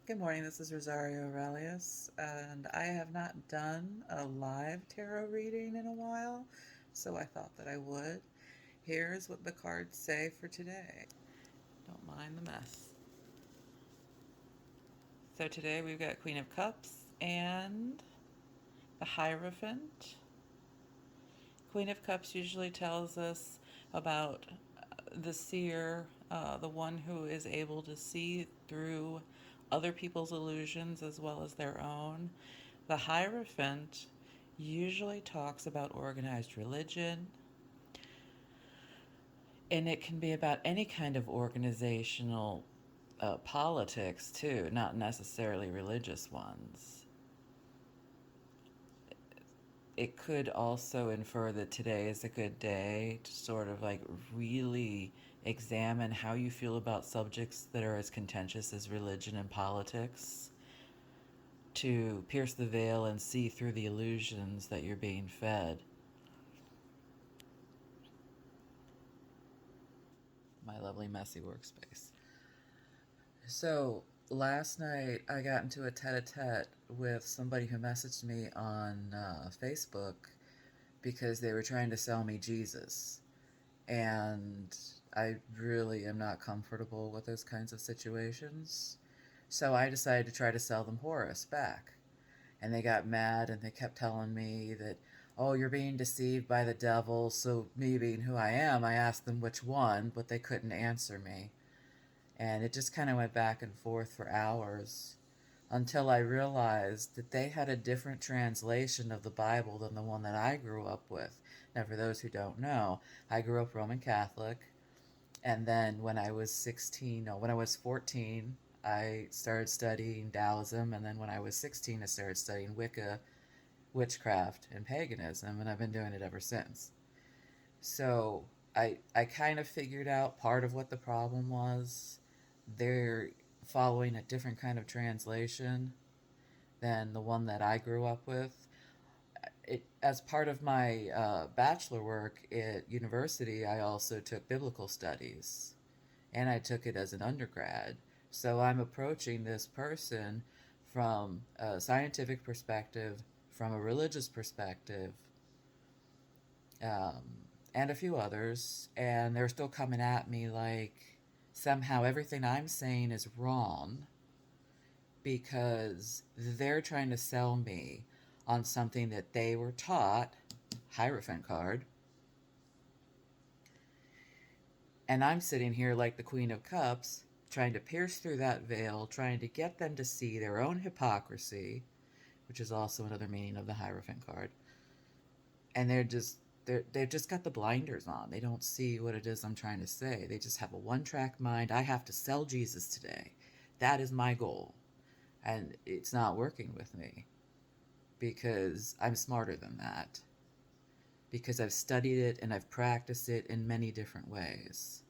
Good morning, this is Rosario Aurelius, and I have not done a live tarot reading in a while, so I thought that I would. Here's what the cards say for today. Don't mind the mess. So today we've got Queen of Cups and the Hierophant. Queen of Cups usually tells us about the seer, the one who is able to see through other people's illusions as well as their own. The Hierophant usually talks about organized religion, and it can be about any kind of organizational politics too, not necessarily religious ones. It could also infer that today is a good day to sort of like really examine how you feel about subjects that are as contentious as religion and politics, to pierce the veil and see through the illusions that you're being fed. My lovely messy workspace. So last night I got into a tete-a-tete with somebody who messaged me on Facebook because they were trying to sell me Jesus. And I really am not comfortable with those kinds of situations. So I decided to try to sell them Horus back. And they got mad and they kept telling me that, oh, you're being deceived by the devil. So, me being who I am, I asked them which one, but they couldn't answer me. And it just kind of went back and forth for hours until I realized that they had a different translation of the Bible than the one that I grew up with. Now, for those who don't know, I grew up Roman Catholic, and then when I was 16, no, when I was 14, I started studying Taoism, and then when I was 16, I started studying Wicca, witchcraft, and paganism, and I've been doing it ever since. So I kind of figured out part of what the problem was. They're following a different kind of translation than the one that I grew up with. As part of my bachelor work at university, I also took biblical studies, and I took it as an undergrad. So I'm approaching this person from a scientific perspective, from a religious perspective, um, and a few others, and they're still coming at me like somehow everything I'm saying is wrong because they're trying to sell me on something that they were taught, Hierophant card, and I'm sitting here like the Queen of Cups, trying to pierce through that veil, trying to get them to see their own hypocrisy, which is also another meaning of the Hierophant card. And they've just got the blinders on. They don't see what it is I'm trying to say. They just have a one-track mind. I have to sell Jesus today. That is my goal. And it's not working with me because I'm smarter than that. Because I've studied it and I've practiced it in many different ways.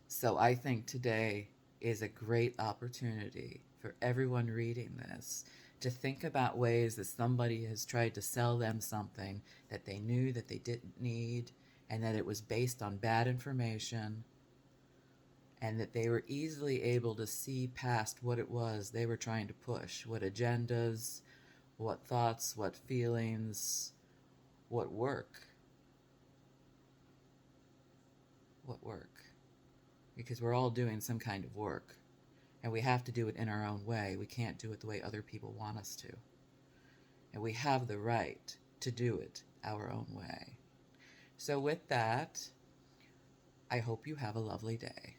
So I think today is a great opportunity for everyone reading this to think about ways that somebody has tried to sell them something that they knew that they didn't need, and that it was based on bad information, and that they were easily able to see past what it was they were trying to push, what agendas, what thoughts, what feelings, what work. What work. Because we're all doing some kind of work. And we have to do it in our own way. We can't do it the way other people want us to. And we have the right to do it our own way. So, with that, I hope you have a lovely day.